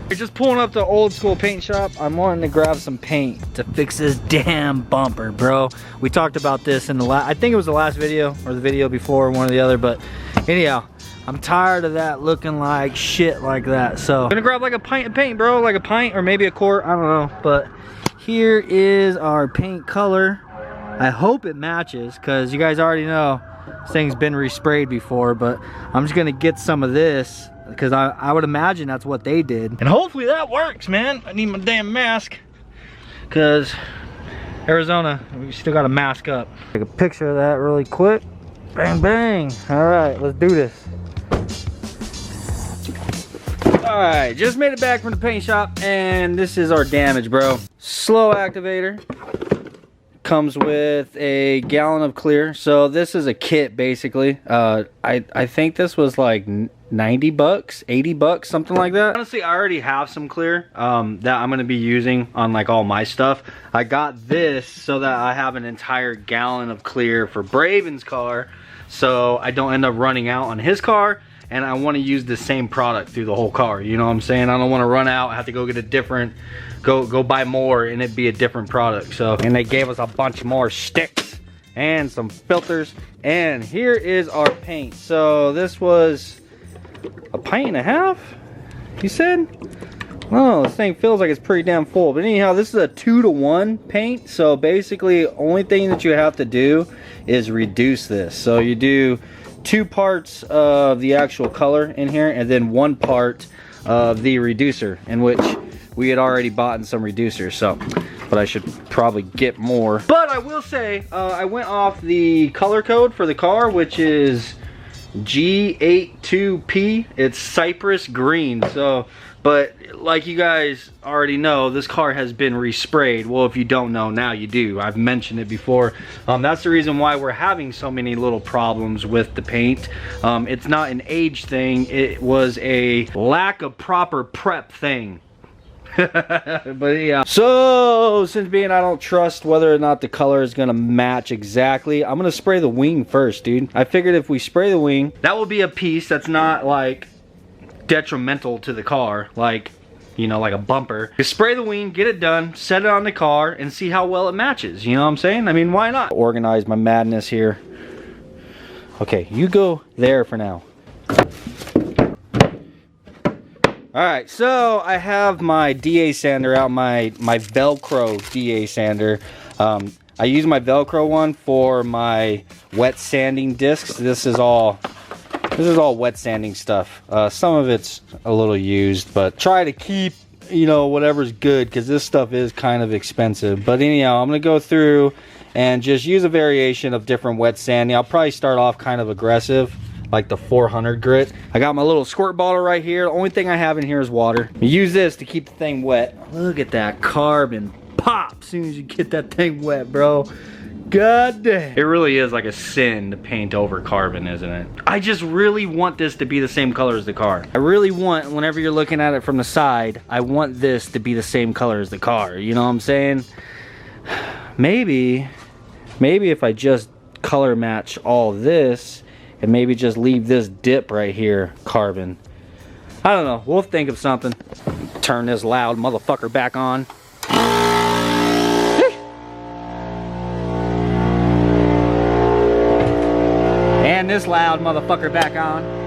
We're just pulling up the old school paint shop. I'm wanting to grab some paint to fix this damn bumper, bro. We talked about this in the last, I think it was the last video or the video before, one or the other, but anyhow, I'm tired of that looking like shit like that. So I'm gonna grab like a pint of paint, bro, like a pint or maybe a quart, I don't know. But here is our paint color. I hope it matches, because you guys already know this thing's been resprayed before, but I'm just gonna get some of this because I would imagine that's what they did. And hopefully that works, man. I need my damn mask because Arizona, we still got to mask up. Take a picture of that really quick. Bang, bang. All right, let's do this. All right, just made it back from the paint shop, and this is our damage, bro. Slow activator. Comes with a gallon of clear. So this is a kit basically. I think this was like 90 bucks, 80 bucks, something like that. Honestly, I already have some clear that I'm gonna be using on like all my stuff. I got this so that I have an entire gallon of clear for Braven's car, so I don't end up running out on his car, and I want to use the same product through the whole car. You know what I'm saying? I don't want to run out, I have to go get a different, go buy more and it be a different product. So, and they gave us a bunch more sticks and some filters, and here is our paint. So this was a pint and a half, you said? Oh, this thing feels like it's pretty damn full. But anyhow, this is a 2-to-1 paint. So basically, only thing that you have to do is reduce this. So you do 2 parts of the actual color in here, and then 1 part of the reducer, in which we had already bought some reducers. So, but I should probably get more. But I will say, I went off the color code for the car, which is G82P. It's Cypress green. So, but like you guys already know, this car has been resprayed. Well, if you don't know, now you do. I've mentioned it before. That's the reason why we're having so many little problems with the paint. It's not an age thing. It was a lack of proper prep thing. But yeah, so since being I don't trust whether or not the color is gonna match exactly, I'm gonna spray the wing first, dude. I figured if we spray the wing, that will be a piece that's not like detrimental to the car, like, you know, like a bumper. Just spray the wing, get it done, set it on the car, and see how well it matches. You know what I'm saying? I mean, why not? Organize my madness here. Okay, you go there for now. Alright, so I have my DA sander out, my Velcro DA sander. I use my Velcro one for my wet sanding discs. This is all wet sanding stuff. Some of it's a little used, but try to keep, you know, whatever's good, because this stuff is kind of expensive. But anyhow, I'm gonna go through and just use a variation of different wet sanding. I'll probably start off kind of aggressive, like the 400 grit. I got my little squirt bottle right here. The only thing I have in here is water. I use this to keep the thing wet. Look at that carbon pop as soon as you get that thing wet, bro. God damn. It really is like a sin to paint over carbon, isn't it? I just really want this to be the same color as the car. I really want, whenever you're looking at it from the side, I want this to be the same color as the car. You know what I'm saying? Maybe if I just color match all this, and maybe just leave this dip right here carbon. I don't know, we'll think of something. Turn this loud motherfucker back on. And this loud motherfucker back on.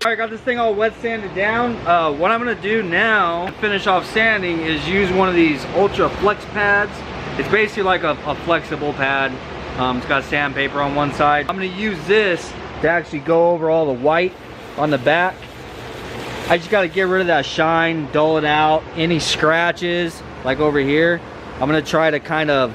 Alright, got this thing all wet sanded down. What I'm gonna do now to finish off sanding is use one of these Ultra Flex pads. It's basically like a flexible pad. It's got sandpaper on one side. I'm gonna use this to actually go over all the white on the back. I just gotta get rid of that shine, dull it out, any scratches like over here. I'm gonna try to kind of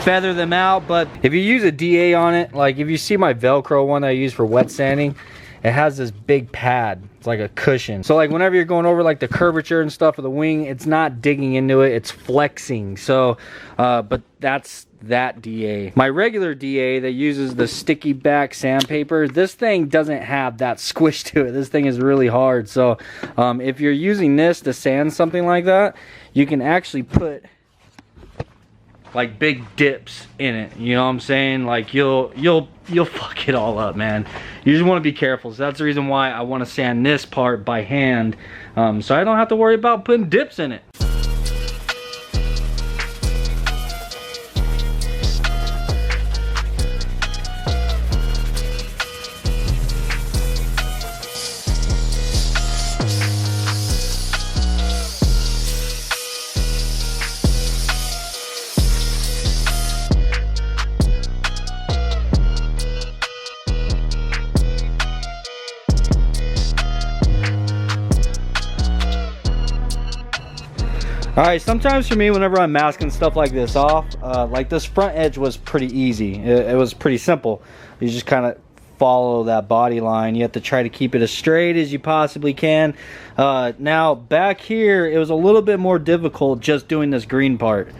feather them out, but if you use a DA on it, like if you see my Velcro one that I use for wet sanding, it has this big pad. It's like a cushion. So like whenever you're going over like the curvature and stuff of the wing, it's not digging into it, it's flexing. So, but that's that DA. My regular DA that uses the sticky back sandpaper, this thing doesn't have that squish to it. This thing is really hard. So if you're using this to sand something like that, you can actually put like big dips in it, you know what I'm saying? Like you'll fuck it all up, man. You just want to be careful. So that's the reason why I want to sand this part by hand, so I don't have to worry about putting dips in it. Alright, sometimes for me, whenever I'm masking stuff like this off, like this front edge was pretty easy. It was pretty simple. You just kind of follow that body line. You have to try to keep it as straight as you possibly can. Now, back here, it was a little bit more difficult just doing this green part.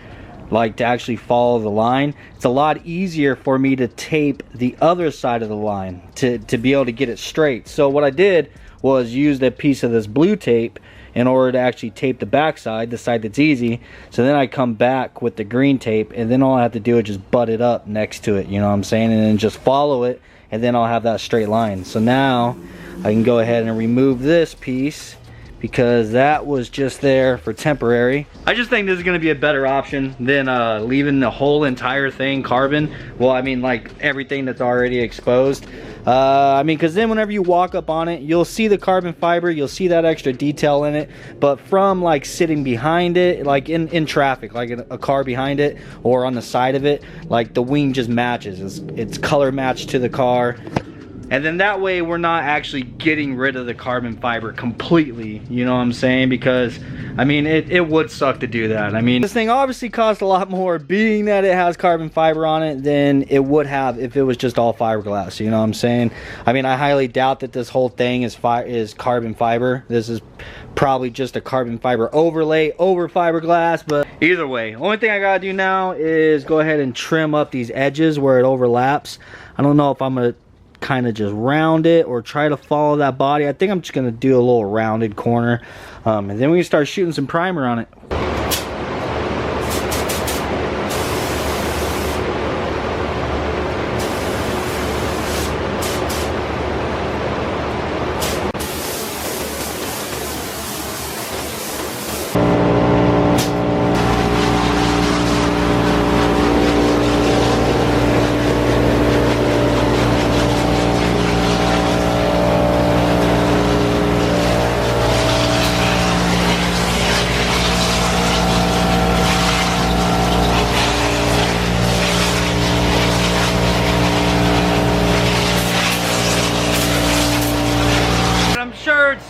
Like to actually follow the line. It's a lot easier for me to tape the other side of the line to be able to get it straight. So what I did was use a piece of this blue tape in order to actually tape the back side, the side that's easy. So then I come back with the green tape, and then all I have to do is just butt it up next to it, you know what I'm saying, and then just follow it, and then I'll have that straight line. So now I can go ahead and remove this piece because that was just there for temporary. I just think this is gonna be a better option than leaving the whole entire thing carbon. Well, I mean, like everything that's already exposed. I mean, because then whenever you walk up on it, you'll see the carbon fiber, you'll see that extra detail in it, but from like sitting behind it, like in traffic, like a car behind it or on the side of it, like the wing just matches. It's color matched to the car. And then that way we're not actually getting rid of the carbon fiber completely, you know what I'm saying? Because, I mean, it would suck to do that. I mean, this thing obviously costs a lot more being that it has carbon fiber on it than it would have if it was just all fiberglass, you know what I'm saying? I mean, I highly doubt that this whole thing is carbon fiber. This is probably just a carbon fiber overlay over fiberglass, but either way, only thing I gotta do now is go ahead and trim up these edges where it overlaps. I don't know if I'm gonna kind of just round it or try to follow that body. I think I'm just gonna do a little rounded corner, and then we can start shooting some primer on it.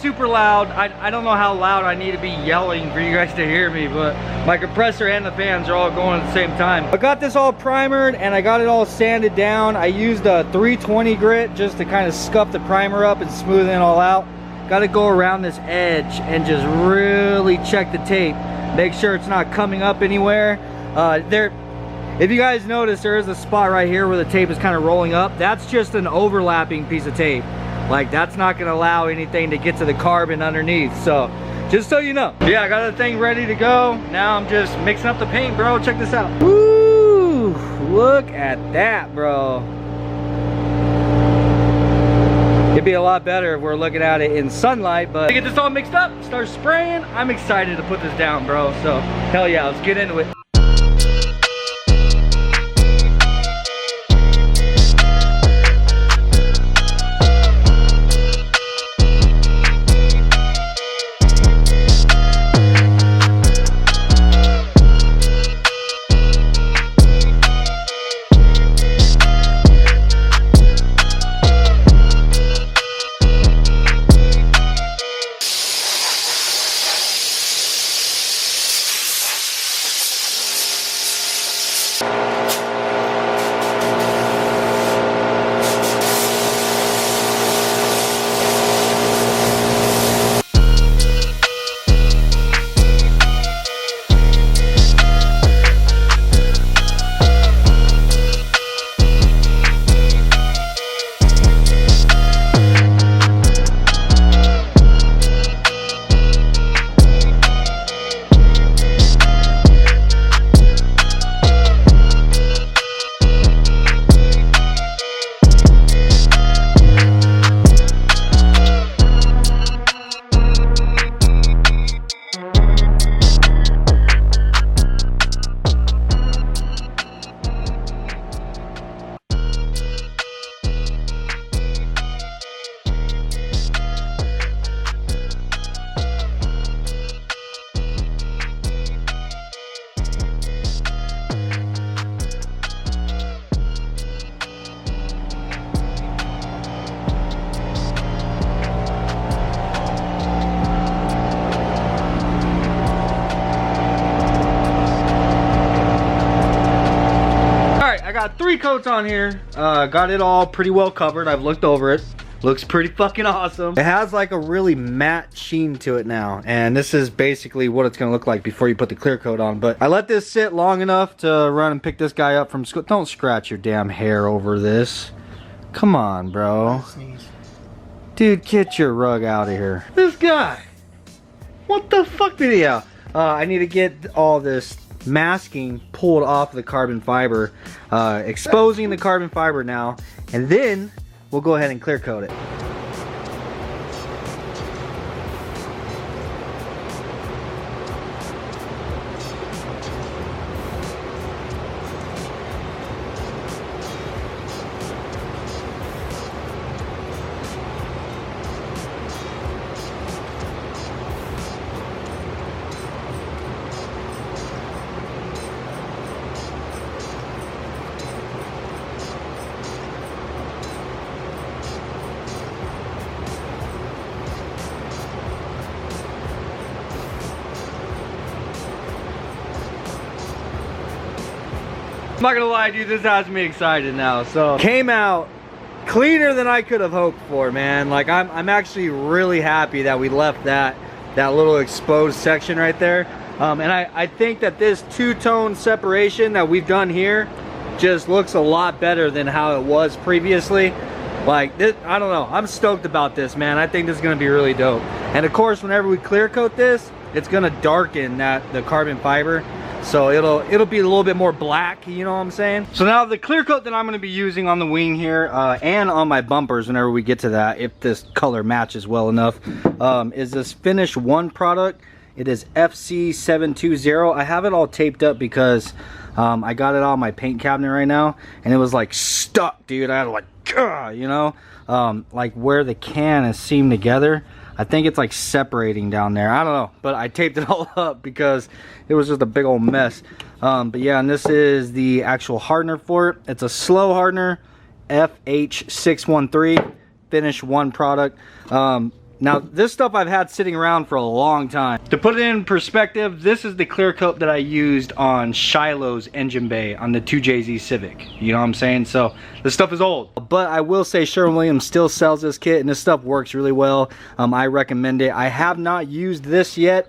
Super loud. I don't know how loud I need to be yelling for you guys to hear me, but my compressor and the fans are all going at the same time. I got this all primered and I got it all sanded down. I used a 320 grit just to kind of scuff the primer up and smooth it all out. Got to go around this edge and just really check the tape. Make sure it's not coming up anywhere. If you guys notice, there is a spot right here where the tape is kind of rolling up. That's just an overlapping piece of tape. Like, that's not gonna allow anything to get to the carbon underneath. So just so you know. Yeah, I got the thing ready to go. Now I'm just mixing up the paint, bro. Check this out. Woo! Look at that, bro. It'd be a lot better if we're looking at it in sunlight, but to get this all mixed up, start spraying, I'm excited to put this down, bro. So hell yeah, let's get into it. got 3 coats on here. Got it all pretty well covered. I've looked over it. Looks pretty fucking awesome. It has like a really matte sheen to it now. And this is basically what it's gonna look like before you put the clear coat on. But I let this sit long enough to run and pick this guy up from school. Don't scratch your damn hair over this. Come on, bro. Dude, get your rug out of here. This guy. What the fuck did he have? I need to get all this masking pulled off the carbon fiber. Exposing the carbon fiber now. And then we'll go ahead and clear coat it. I'm not gonna lie, dude, this has me excited now. So came out cleaner than I could have hoped for, man. Like I'm actually really happy that we left that little exposed section right there. And I think that this two-tone separation that we've done here just looks a lot better than how it was previously. Like this, I don't know, I'm stoked about this, man. I think this is gonna be really dope. And of course, whenever we clear coat this, it's gonna darken the carbon fiber. So it'll be a little bit more black, you know what I'm saying? So now the clear coat that I'm gonna be using on the wing here and on my bumpers whenever we get to that, if this color matches well enough, is this Finish 1 product. It is FC720. I have it all taped up because I got it on my paint cabinet right now and it was like stuck, dude. I had to like, you know, like where the can is seamed together. I think it's like separating down there. I don't know, but I taped it all up because it was just a big old mess. But yeah, and this is the actual hardener for it. It's a slow hardener, FH613, Finish 1 product. Now, this stuff I've had sitting around for a long time. To put it in perspective, this is the clear coat that I used on Shiloh's engine bay on the 2JZ Civic. You know what I'm saying? So, this stuff is old. But I will say Sherwin-Williams still sells this kit, and this stuff works really well. I recommend it. I have not used this yet.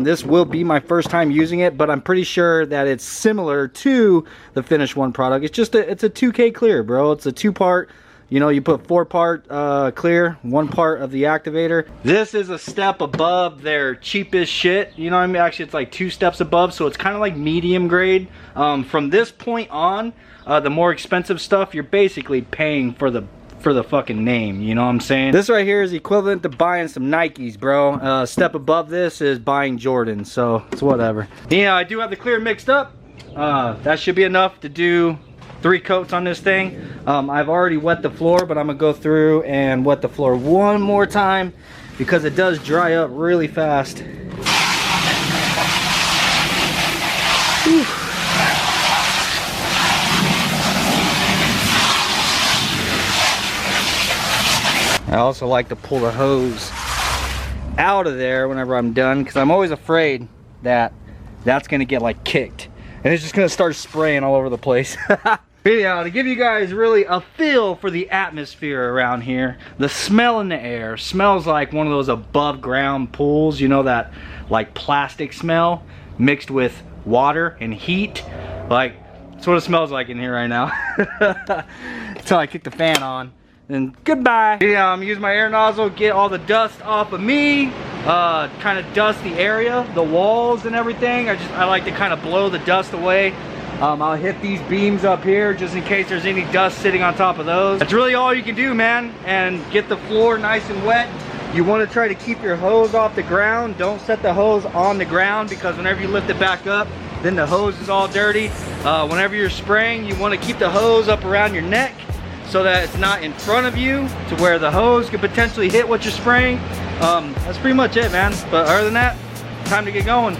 This will be my first time using it, but I'm pretty sure that it's similar to the Finish 1 product. It's just it's a 2K clear, bro. It's a 2-part. You know, you put 4-part clear, 1 part of the activator. This is a step above their cheapest shit. You know what I mean? Actually, it's like 2 steps above, so it's kind of like medium grade. From this point on, the more expensive stuff, you're basically paying for the fucking name, you know what I'm saying? This right here is equivalent to buying some Nikes, bro. Step above this is buying Jordans, so it's whatever. Yeah, I do have the clear mixed up. That should be enough to do 3 coats on this thing. I've already wet the floor, but I'm gonna go through and wet the floor one more time because it does dry up really fast. Whew. I also like to pull the hose out of there whenever I'm done because I'm always afraid that that's gonna get like kicked and it's just gonna start spraying all over the place. Yeah, to give you guys really a feel for the atmosphere around here, the smell in the air smells like one of those above ground pools, you know, that like plastic smell mixed with water and heat. Like, that's what it smells like in here right now. Until I kick the fan on. And goodbye. Yeah, I'm using my air nozzle, get all the dust off of me, kind of dust the area, the walls and everything. I like to kind of blow the dust away. I'll hit these beams up here just in case there's any dust sitting on top of those. That's really all you can do, man, and get the floor nice and wet. You want to try to keep your hose off the ground. Don't set the hose on the ground because whenever you lift it back up, then the hose is all dirty. Whenever you're spraying, you want to keep the hose up around your neck so that it's not in front of you to where the hose could potentially hit what you're spraying. That's pretty much it, man. But other than that, time to get going.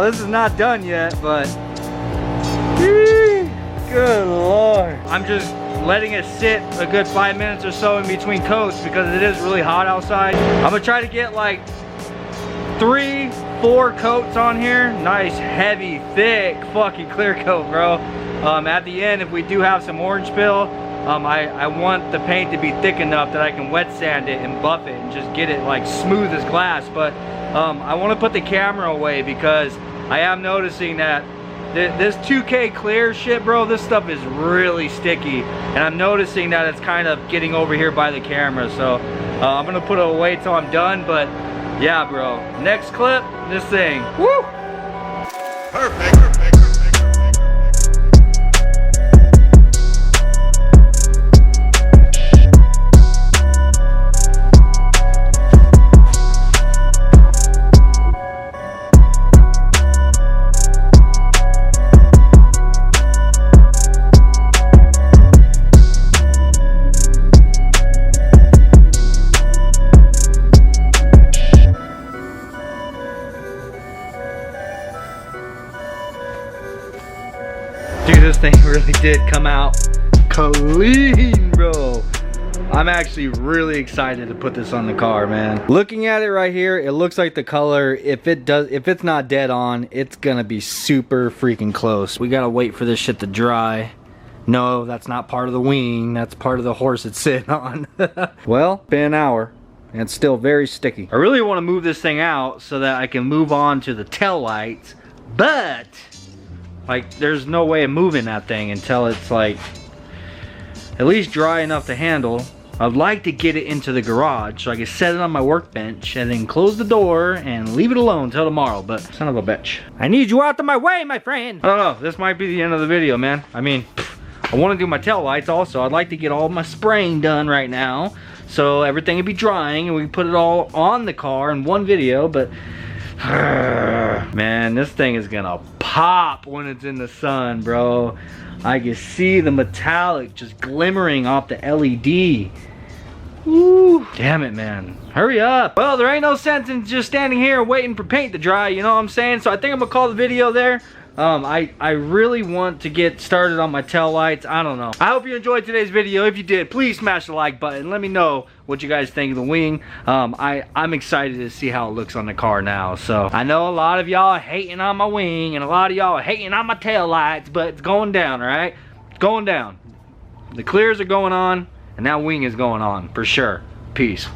Now this is not done yet, but good Lord. I'm just letting it sit a good 5 minutes or so in between coats because it is really hot outside. I'm gonna try to get like 3-4 coats on here. Nice, heavy, thick, fucking clear coat, bro. At the end, if we do have some orange peel, I want the paint to be thick enough that I can wet sand it and buff it and just get it like smooth as glass. But I want to put the camera away because I am noticing that this 2K clear shit, bro, this stuff is really sticky. And I'm noticing that it's kind of getting over here by the camera. So I'm going to put it away till I'm done. But yeah, bro, next clip, this thing. Woo! Perfect. Dude, this thing really did come out clean, bro. I'm actually really excited to put this on the car, man. Looking at it right here, it looks like the color, if it's not dead on, it's gonna be super freaking close. We gotta wait for this shit to dry. No, that's not part of the wing. That's part of the horse it's sitting on. Well, been an hour and it's still very sticky. I really want to move this thing out so that I can move on to the tail lights, but like there's no way of moving that thing until it's like at least dry enough to handle. I'd like to get it into the garage so I can set it on my workbench and then close the door and leave it alone till tomorrow. But son of a bitch, I need you out of my way, my friend. I don't know, this might be the end of the video, man. I mean, I want to do my tail lights also. I'd like to get all my spraying done right now so everything will be drying and we can put it all on the car in one video. But man, this thing is gonna pop when it's in the sun, bro. I can see the metallic just glimmering off the LED. Ooh, damn it, man. Hurry up. Well, there ain't no sense in just standing here waiting for paint to dry, you know what I'm saying? So I think I'm gonna call the video there. I really want to get started on my tail lights. I don't know. I hope you enjoyed today's video. If you did, please smash the like button. Let me know what you guys think of the wing. I'm excited to see how it looks on the car now. So I know a lot of y'all are hating on my wing and a lot of y'all are hating on my tail lights, but it's going down, all right? It's going down. The clears are going on and that wing is going on for sure. Peace.